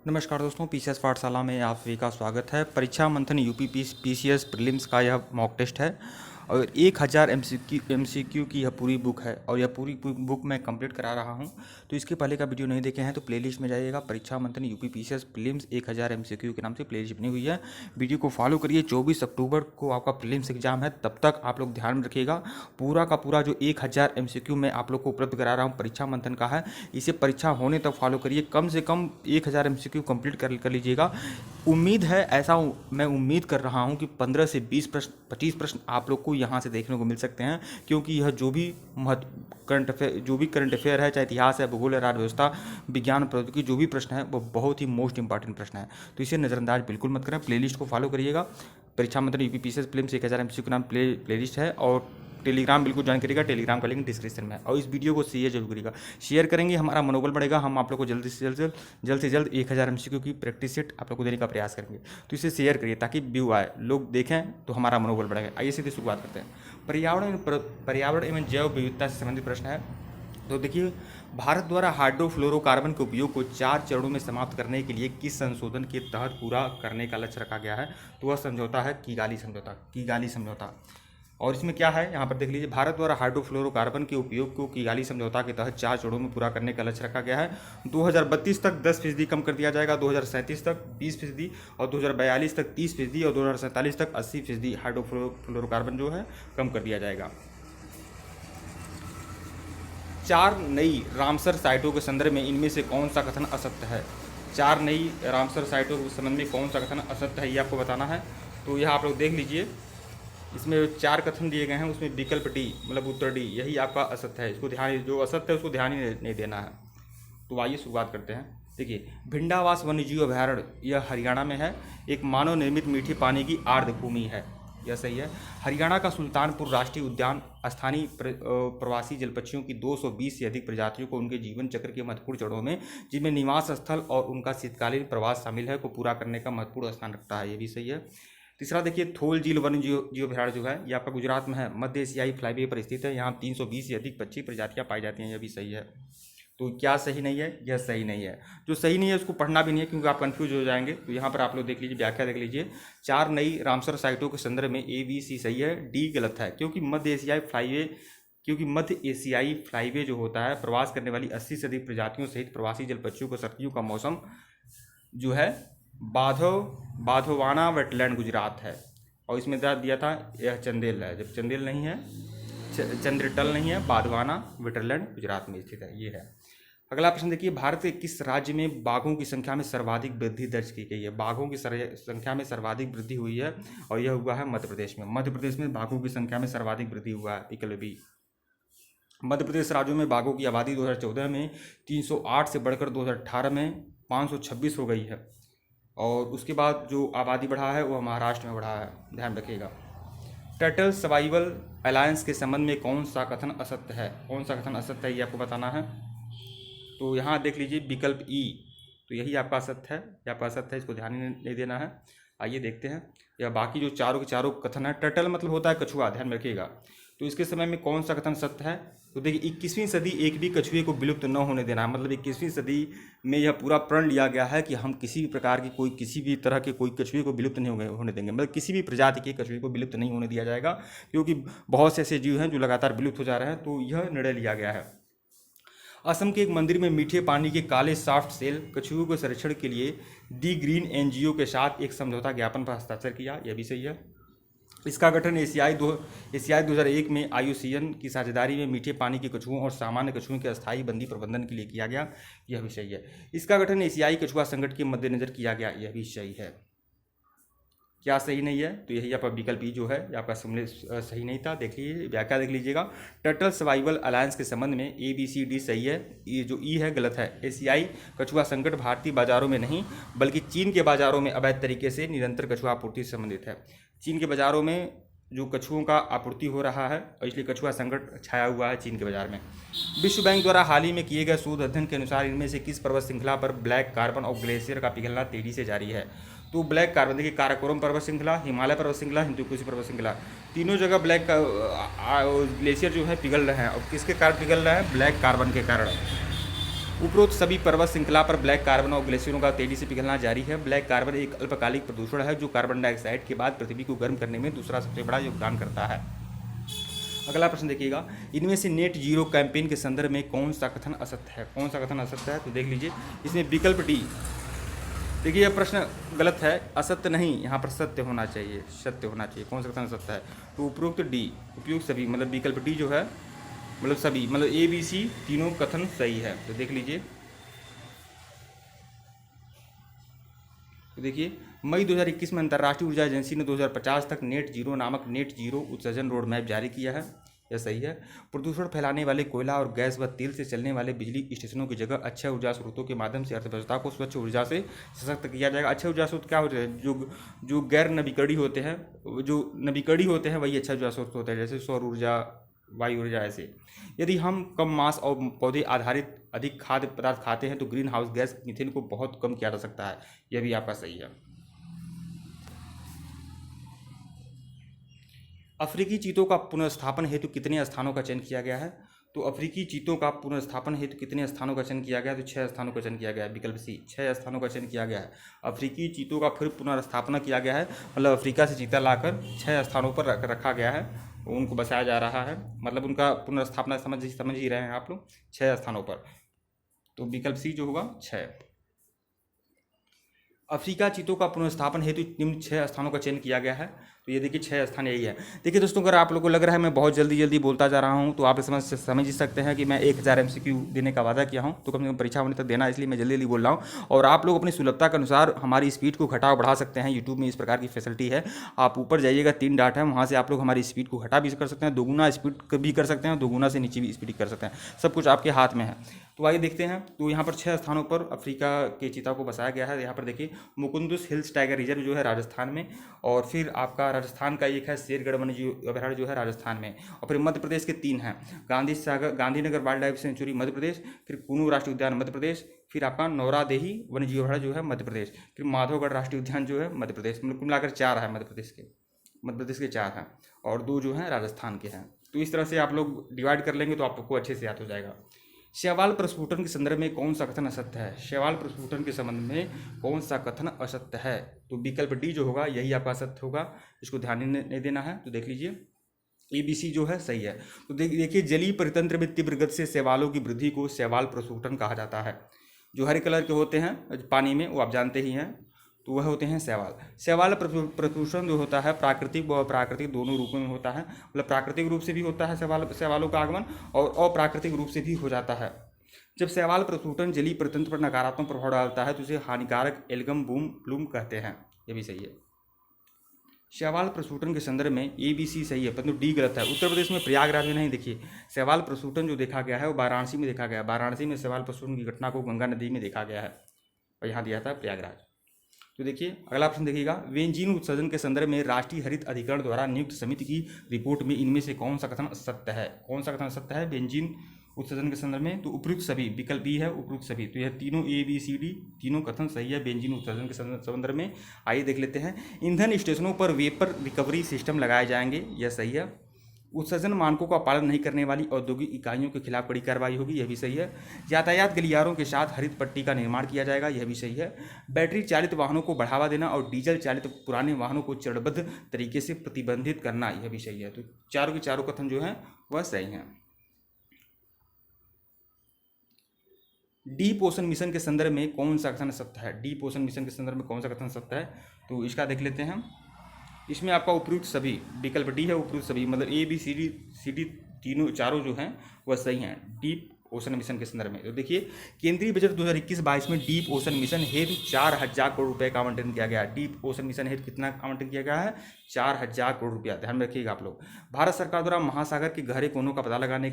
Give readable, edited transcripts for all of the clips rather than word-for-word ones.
नमस्कार दोस्तों, पीसीएस पाठशाला में आप सभी का स्वागत है। परीक्षा मंथन यूपी पीसीएस प्रीलिम्स का यह मॉक टेस्ट है और 1000 एमसीक्यू की यह पूरी बुक है और यह पूरी बुक मैं कंप्लीट करा रहा हूं। तो इसके पहले का वीडियो नहीं देखे हैं तो प्लेलिस्ट में जाइएगा। परीक्षा मंथन यूपी पीसीएस प्रीलिम्स 1000 एमसीक्यू के नाम से प्लेलिस्ट बनी हुई है। वीडियो को फॉलो करिए। 24 अक्टूबर को आपका प्रीलिम्स एग्जाम है, तब तक आप लोग ध्यान में रखिएगा। पूरा का पूरा जो 1000 एमसीक्यू मैं आप लोग को उपलब्ध करा रहा हूँ परीक्षा मंथन का है, इसे परीक्षा होने तक फॉलो करिए। कम से कम 1000 एमसीक्यू कंप्लीट कर लीजिएगा। उम्मीद है, ऐसा मैं उम्मीद कर रहा हूं कि 15 से 20 प्रश्न 25 प्रश्न आप लोग को यहां से देखने को मिल सकते हैं, क्योंकि यह जो भी करंट अफेयर है, चाहे इतिहास है, भूगोल है, राज्य व्यवस्था, विज्ञान, प्रौद्योगिकी, जो भी प्रश्न है वो बहुत ही मोस्ट इंपॉर्टेंट प्रश्न है। तो इसे नज़रअंदाज बिल्कुल मत करें। प्लेलिस्ट को फॉलो करिएगा। परीक्षा मंथन यूपी पीसीएस प्रीलिम्स 1000 एमसीक्यू का नाम प्लेलिस्ट है और टेलीग्राम बिल्कुल ज्वाइन करिएगा। टेलीग्राम का लिंक डिस्क्रिप्शन में है और इस वीडियो को शेयर जरूर करिएगा। शेयर करेंगे हमारा मनोबल बढ़ेगा। हम आप लोग को जल्द से जल्द 1000 एमसीक्यू की प्रैक्टिस सेट आप लोग को देने का प्रयास करेंगे। तो इसे शेयर करिए ताकि व्यू आए, लोग देखें तो हमारा मनोबल बढ़ेगा। आइए सीधे शुरुआत करते हैं। पर्यावरण एवं जैव विविधता से संबंधित प्रश्न है। तो देखिए, भारत द्वारा हाइड्रोफ्लोरोकार्बन के उपयोग को 4 चरणों में समाप्त करने के लिए किस संशोधन के तहत पूरा करने का लक्ष्य रखा गया है? तो वह समझौता है किगाली समझौता। और इसमें क्या है, यहाँ पर देख लीजिए, भारत द्वारा हाइड्रोफ्लोरोकार्बन के उपयोग को किगाली समझौता के तहत 4 चरणों में पूरा करने का लक्ष्य रखा गया है। 2032 तक 10% कम कर दिया जाएगा, 2037 तक 20% और 2042 तक 30% और 2047 तक 80% हाइड्रोफ्लोरोकार्बन जो है कम कर दिया जाएगा। 4 नई रामसर साइटों के संदर्भ में इनमें से कौन सा कथन असत्य है? 4 नई रामसर साइटों के संबंध में कौन सा कथन असत्य है, ये आपको बताना है। तो यह आप लोग देख लीजिए, इसमें 4 कथन दिए गए हैं, उसमें विकल्प डी मतलब उत्तर डी यही आपका असत्य है। इसको ध्यान, जो असत्य है उसको ध्यान ही नहीं देना है। तो आइए शुरुआत करते हैं। देखिए, भिंडावास वन्यजीव अभयारण्य यह हरियाणा में है। एक मानव निर्मित मीठे पानी की आर्द्र भूमि है, यह सही है। हरियाणा का सुल्तानपुर राष्ट्रीय उद्यान स्थानीय प्रवासी जल पक्षियों की 220 से अधिक प्रजातियों को उनके जीवन चक्र के महत्वपूर्ण चरणों में, जिनमें निवास स्थल और उनका शीतकालीन प्रवास शामिल है, को पूरा करने का महत्वपूर्ण स्थान रखता है, ये भी सही है। तीसरा देखिए, थोल झील वन्य जीव अभयारण्य जो है ये आपका गुजरात में है, मध्य एशियाई फ्लाईवे पर स्थित है। यहाँ 320 से अधिक पक्षी प्रजातियाँ पाई जाती हैं, यह भी सही है। तो क्या सही नहीं है? यह सही नहीं है। जो सही नहीं है उसको पढ़ना भी नहीं है, क्योंकि आप कंफ्यूज हो जाएंगे। तो यहाँ पर आप लोग देख लीजिए, व्याख्या देख लीजिए। 4 नई रामसर साइटों के संदर्भ में ABC सही है, डी गलत है। क्योंकि मध्य एशियाई फ्लाईवे जो होता है, प्रवास करने वाली 80 से अधिक प्रजातियों सहित प्रवासी जल पक्षियों को सर्दियों का मौसम जो है बाधवाना वेटलैंड गुजरात है। और इसमें दिया था यह चंदेल है, जब चंदेल नहीं है, चंद्रटल नहीं है, बाधवाना वेटलैंड गुजरात में स्थित है, ये है। अगला प्रश्न देखिए, भारत के किस राज्य में बाघों की संख्या में सर्वाधिक वृद्धि दर्ज की गई है? बाघों की संख्या में सर्वाधिक वृद्धि हुई है और यह हुआ है मध्य प्रदेश में। मध्य प्रदेश में बाघों की संख्या में सर्वाधिक वृद्धि हुआ है, विकल्प बी। मध्य प्रदेश राज्यों में बाघों की आबादी 2014 में 308 से बढ़कर 2018 में 526 हो गई है। और उसके बाद जो आबादी बढ़ा है वह महाराष्ट्र में बढ़ा है, ध्यान रखिएगा। टर्टल सर्वाइवल अलायंस के संबंध में कौन सा कथन असत्य है? कौन सा कथन असत्य है ये आपको बताना है। तो यहाँ देख लीजिए, विकल्प ई, तो यही आपका असत्य है, ये आपका असत्य है, इसको ध्यान नहीं देना है। आइए देखते हैं, या बाकी जो चारों के चारों कथन है। टर्टल मतलब होता है कछुआ, ध्यान में रखिएगा। तो इसके समय में कौन सा कथन सत्य है? तो देखिए, 21वीं सदी एक भी कछुए को विलुप्त न होने देना है। मतलब 21वीं सदी में यह पूरा प्रण लिया गया है कि हम किसी भी प्रकार की किसी भी तरह के कोई कछुए को विलुप्त नहीं होने देंगे। मतलब किसी भी प्रजाति के कछुए को विलुप्त नहीं होने दिया जाएगा, क्योंकि बहुत से ऐसे जीव हैं जो लगातार विलुप्त हो जा रहे हैं। तो यह निर्णय लिया गया है। असम के एक मंदिर में मीठे पानी के काले सॉफ्ट सेल कछुओं के संरक्षण के लिए दी ग्रीन एनजीओ के साथ एक समझौता ज्ञापन पर हस्ताक्षर किया, यह भी सही है। इसका गठन एशियाई 2001 में IUCN की साझेदारी में मीठे पानी के कछुओं और सामान्य कछुओं के अस्थायी बंदी प्रबंधन के लिए किया गया, यह भी सही है। इसका गठन एशियाई कछुआ संगठन के मद्देनजर किया गया, यह भी सही है। क्या सही नहीं है? तो यही आपका विकल्प ई जो है आपका सही नहीं था। देख लीजिए, व्याख्या देख लीजिएगा। टर्टल सर्वाइवल अलायंस के संबंध में ABCD सही है, ये जो ई है गलत है। एशियाई कछुआ संकट भारतीय बाजारों में नहीं बल्कि चीन के बाजारों में अवैध तरीके से निरंतर कछुआ आपूर्ति से संबंधित है। चीन के बाजारों में जो कछुओं का आपूर्ति हो रहा है और इसलिए कछुआ संकट छाया हुआ है चीन के बाजार में। विश्व बैंक द्वारा हाल ही में किए गए शोध अध्ययन के अनुसार इनमें से किस पर्वत श्रृंखला पर ब्लैक कार्बन और ग्लेशियर का पिघलना तेजी से जारी है? तो ब्लैक कार्बन देखिए, काराकोरम पर्वत श्रृंखला, हिमालय पर्वत श्रृंखला, हिंदुकुशी पर्वत श्रृंखला, तीनों जगह ब्लैक ग्लेशियर जो है पिघल रहे हैं। और किसके कारण पिघल रहे हैं? ब्लैक कार्बन के कारण। उपरोक्त सभी पर्वत श्रृंखला पर ब्लैक कार्बन और ग्लेशियरों का तेजी से पिघलना जारी है। ब्लैक कार्बन एक अल्पकालिक प्रदूषण है जो कार्बन डाइऑक्साइड के बाद पृथ्वी को गर्म करने में दूसरा सबसे बड़ा योगदान करता है। अगला प्रश्न देखिएगा, इनमें से नेट जीरो कैंपेन के संदर्भ में कौन सा कथन असत्य है? कौन सा कथन असत्य है? तो देख लीजिए, इसमें विकल्प डी। देखिए यह प्रश्न गलत है, असत्य नहीं, यहाँ पर सत्य होना चाहिए, सत्य होना चाहिए। कौन सा कथन असत्य है? तो उपरोक्त डी, उपयुक्त सभी, मतलब विकल्प डी जो है, मतलब सभी, मतलब ए बी सी तीनों कथन सही है। तो देख लीजिए, तो देखिए मई 2021 में अंतर्राष्ट्रीय ऊर्जा एजेंसी ने 2050 तक नेट जीरो नामक नेट जीरो उत्सर्जन रोड मैप जारी किया है। यह सही है। प्रदूषण फैलाने वाले कोयला और गैस व तेल से चलने वाले बिजली स्टेशनों की जगह अक्षय ऊर्जा स्रोतों के माध्यम से अर्थव्यवस्था को स्वच्छ ऊर्जा से सशक्त किया जाएगा। अक्षय ऊर्जा स्रोत क्या होते हैं? जो गैर नवीकरणीय होते हैं, जो नवीकरणीय होते हैं वही अक्षय ऊर्जा स्रोत होते हैं, जैसे सौर ऊर्जा, वायु ऊर्जा। ऐसे यदि हम कम मांस और पौधे आधारित अधिक खाद्य पदार्थ खाते हैं तो ग्रीन हाउस गैस मीथेन को बहुत कम किया जा सकता है। यह भी आपका सही है। अफ्रीकी चीतों का पुनर्स्थापन हेतु कितने स्थानों का चयन किया गया है? तो अफ्रीकी चीतों का पुनर्स्थापन हेतु कितने स्थानों का चयन किया गया है? तो 6 स्थानों का चयन किया गया है। विकल्प सी, 6 स्थानों का चयन किया गया है। अफ्रीकी चीतों का फिर पुनर्स्थापना किया गया है, मतलब अफ्रीका से चीता लाकर 6 स्थानों पर रखा गया है, उनको बसाया जा रहा है, मतलब उनका पुनर्स्थापना समझ ही रहे हैं आप लोग, 6 स्थानों पर। तो विकल्प सी जो होगा 6। अफ्रीका चीतों का पुनर्स्थापन हेतु निम्न 6 स्थानों का चयन किया गया है। तो ये देखिए 6 स्थान यही है। देखिए दोस्तों, अगर आप लोगों को लग रहा है मैं बहुत जल्दी बोलता जा रहा हूँ तो आप समझ ही सकते हैं कि मैं 1000 MCQ देने का वादा किया हूँ, तो कम से कम परीक्षा होने तक देना, इसलिए मैं जल्दी बोल रहा हूँ। और आप लोग अपनी सुलभता के अनुसार हमारी स्पीड को घटा बढ़ा सकते हैं। यूट्यूब में इस प्रकार की फैसिलिटी है। आप ऊपर जाइएगा, 3 डॉट है, वहाँ से आप लोग हमारी स्पीड को घटा भी कर सकते हैं, दोगुना स्पीड भी कर सकते हैं, दोगुना से नीचे भी स्पीड कर सकते हैं। सब कुछ आपके हाथ में है। तो आइए देखते हैं। तो यहाँ पर 6 स्थानों पर अफ्रीका के चीता को बसाया गया है। यहाँ पर देखिए मुकुंदुस हिल्स टाइगर रिजर्व जो है राजस्थान में, और फिर आपका राजस्थान का एक है शेरगढ़ वन्यजीव अभयारण्य जो है राजस्थान में, और फिर मध्य प्रदेश के 3 हैं, Gandhinagar wild life sanctuary Madhya Pradesh, फिर कुनू राष्ट्रीय उद्यान मध्य प्रदेश, फिर आपका नौरादेही वन्यजीव अभयारण्य जो है मध्य प्रदेश, फिर माधवगढ़ राष्ट्रीय उद्यान जो है मध्य प्रदेश। मतलब कुल मिलाकर 4 है मध्य प्रदेश के 4 हैं, और 2 जो हैं राजस्थान के हैं। तो इस तरह से आप लोग डिवाइड कर लेंगे तो आपको अच्छे से याद हो जाएगा। शैवाल प्रस्फुटन के संदर्भ में कौन सा कथन असत्य है? शैवाल प्रस्फुटन के संबंध में कौन सा कथन असत्य है? तो विकल्प डी जो होगा यही आपका असत्य होगा, इसको ध्यान नहीं देना है। तो देख लीजिए ABC जो है सही है। तो देखिए जलीय परितंत्र में तीव्र गति से शैवालों की वृद्धि को शैवाल प्रस्फुटन कहा जाता है। जो हरे कलर के होते हैं पानी में, वो आप जानते ही हैं, तो वह होते हैं शैवाल। शैवाल प्रदूषण जो होता है प्राकृतिक व अप्राकृतिक दोनों रूपों में होता है। मतलब प्राकृतिक रूप से भी होता है शैवालों का आगमन, और अप्राकृतिक रूप से भी हो जाता है। जब शैवाल प्रदूषण जलीय परितंत्र पर नकारात्मक प्रभाव डालता है तो उसे हानिकारक एल्गम ब्लूम कहते हैं। ये भी सही है। शैवाल प्रसूटन के संदर्भ में ABC सही है, परंतु डी गलत है। उत्तर प्रदेश में प्रयागराज में नहीं। देखिए शैवाल प्रसूटन जो देखा गया है वो वाराणसी में देखा गया। वाराणसी में शैवाल प्रसूटन की घटना को गंगा नदी में देखा गया है, और यहाँ दिया था प्रयागराज। तो देखिए अगला प्रश्न देखिएगा, बेंजीन उत्सर्जन के संदर्भ में राष्ट्रीय हरित अधिकरण द्वारा नियुक्त समिति की रिपोर्ट में इनमें से कौन सा कथन सत्य है? कौन सा कथन सत्य है बेंजीन उत्सर्जन के संदर्भ में? तो उपयुक्त सभी, विकल्प बी है उपयुक्त सभी। तो यह तीनों ABCD तीनों कथन सही है बेंजीन उत्सर्जन के संदर्भ में। आइए देख लेते हैं। ईंधन स्टेशनों पर वेपर रिकवरी सिस्टम लगाए जाएंगे, यह सही है। उत्सर्जन मानकों का पालन नहीं करने वाली औद्योगिक इकाइयों के खिलाफ कड़ी कार्रवाई होगी, यह भी सही है। यातायात गलियारों के साथ हरित पट्टी का निर्माण किया जाएगा, यह भी सही है। बैटरी चालित वाहनों को बढ़ावा देना और डीजल चालित पुराने वाहनों को चरणबद्ध तरीके से प्रतिबंधित करना, यह भी सही है। तो चारों के चारों कथन जो हैं वह सही हैं। डीप ओशन मिशन के संदर्भ में कौन सा कथन सत्य है? डीप ओशन मिशन के संदर्भ में कौन सा कथन सत्य है? तो इसका देख लेते हैं। इसमें आपका उपयुक्त सभी, विकल्प डी है उपयुक्त सभी, मतलब ABCD तीनों चारों जो हैं वह सही हैं डीप ओशन मिशन के संदर्भ में। तो देखिए केंद्रीय बजट 2021-22 में डीप ओशन मिशन हेतु 4000 करोड़ रुपए का आवंटन किया गया। डीप ओशन मिशन हेतु कितना आवंटन किया गया है? 4000 करोड़ रुपया। ध्यान में रखिएगा आप लोग। भारत सरकार द्वारा महासागर के गहरे कोनों का पता लगाने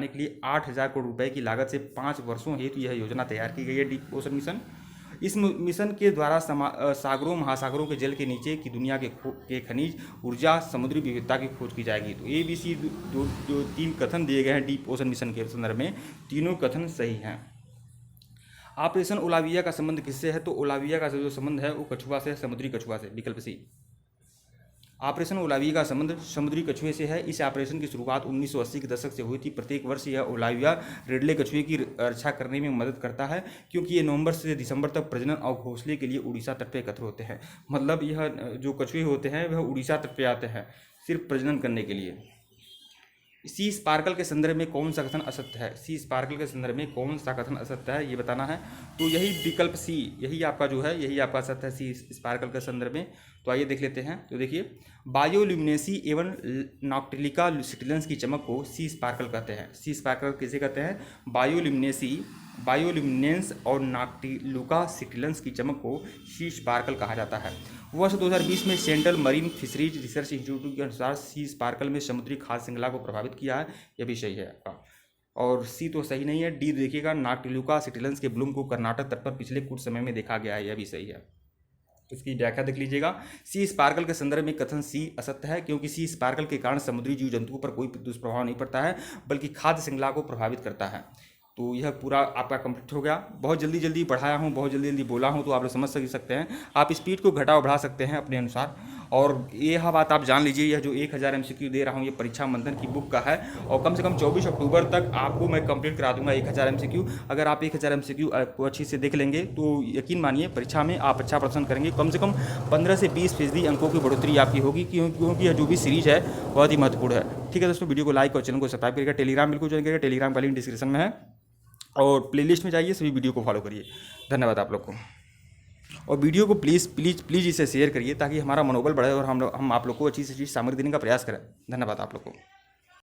के लिए 8000 करोड़ रुपए की लागत से 5 वर्षों हेतु यह योजना तैयार की गई है डीप ओशन मिशन। इस मिशन के द्वारा सागरों महासागरों के जल के नीचे की दुनिया के खनिज ऊर्जा समुद्री विविधता की खोज की जाएगी। तो ABC जो 3 कथन दिए गए हैं डीप ओशन मिशन के संदर्भ में, तीनों कथन सही हैं। ऑपरेशन ओलाविया का संबंध किससे है? तो ओलाविया का जो संबंध है वो कछुआ से, समुद्री कछुआ से, विकल्प सी। ऑपरेशन ओलाविया का संबंध समुद्री कछुए से है। इस ऑपरेशन की शुरुआत 1980 के दशक से हुई थी। प्रत्येक वर्ष यह ओलाविया रिडले कछुए की रक्षा करने में मदद करता है, क्योंकि ये नवंबर से दिसंबर तक प्रजनन और घोंसले के लिए उड़ीसा तट पर एकत्र होते हैं। मतलब यह जो कछुए होते हैं वह उड़ीसा तट पर आते हैं सिर्फ प्रजनन करने के लिए। सी स्पार्कल के संदर्भ में कौन सा कथन असत्य है? सी स्पार्कल के संदर्भ में कौन सा कथन असत्य है ये बताना है। तो यही विकल्प सी, यही आपका जो है, यही आपका असत्य है सी स्पार्कल के संदर्भ में। तो आइए देख लेते हैं। तो देखिए, बायोल्यूमिनेसी एवं नॉक्टिलिका लुसिटिलेंस की चमक को सी स्पार्कल कहते हैं। सी स्पार्कल किसे कहते हैं? बायोल्यूमिनेंस और नॉक्टिलुका सिटिलेंस की चमक को सी स्पार्कल कहा जाता है। वर्ष 2020 में central marine fisheries research institute के अनुसार सी स्पार्कल में समुद्री खाद्य श्रृंखला को प्रभावित किया है। यह भी सही है आपका। और सी तो सही नहीं है। डी देखिएगा, नॉक्टिलुका सिटिलेंस के ब्लूम को कर्नाटक तट पर पिछले कुछ समय में देखा गया है। यह भी सही है। इसकी व्याख्या देख लीजिएगा। सी स्पार्कल के संदर्भ में कथन सी असत्य है, क्योंकि सी स्पार्कल के कारण समुद्री जीव जंतुओं पर कोई दुष्प्रभाव नहीं पड़ता है, बल्कि खाद्य श्रृंखला को प्रभावित करता है। तो यह पूरा आपका कंप्लीट हो गया। बहुत जल्दी पढ़ाया हूँ, बहुत जल्दी बोला हूँ, तो आप लोग समझ सकते हैं। आप स्पीड को घटा बढ़ा सकते हैं अपने अनुसार। और यह बात आप जान लीजिए, यह जो 1000 MCQ दे रहा हूँ ये परीक्षा मंथन की बुक का है, और कम से कम 24 अक्टूबर तक आपको मैं कंप्लीट करा दूंगा 1000 MCQ। अगर आप 1000 MCQ को अच्छी से देख लेंगे तो यकीन मानिए परीक्षा में आप अच्छा प्रदर्शन करेंगे। कम से कम 15 से 20% अंकों की बढ़ोतरी आपकी होगी, क्योंकि यह जो भी सीरीज है बहुत ही महत्वपूर्ण है। ठीक है दोस्तों, वीडियो को लाइक और चैनल को सब्सक्राइब करिएगा। टेलीग्राम बिल्कुल ज्वाइन करिएगा, टेलीग्राम का लिंक डिस्क्रिप्शन में है, और प्लेलिस्ट में जाइए, सभी वीडियो को फॉलो करिए। धन्यवाद आप लोग को। और वीडियो को प्लीज़ इसे शेयर करिए, ताकि हमारा मनोबल बढ़े और हम आप लोग को अच्छी से अच्छी सामग्री देने का प्रयास करें। धन्यवाद आप लोग को।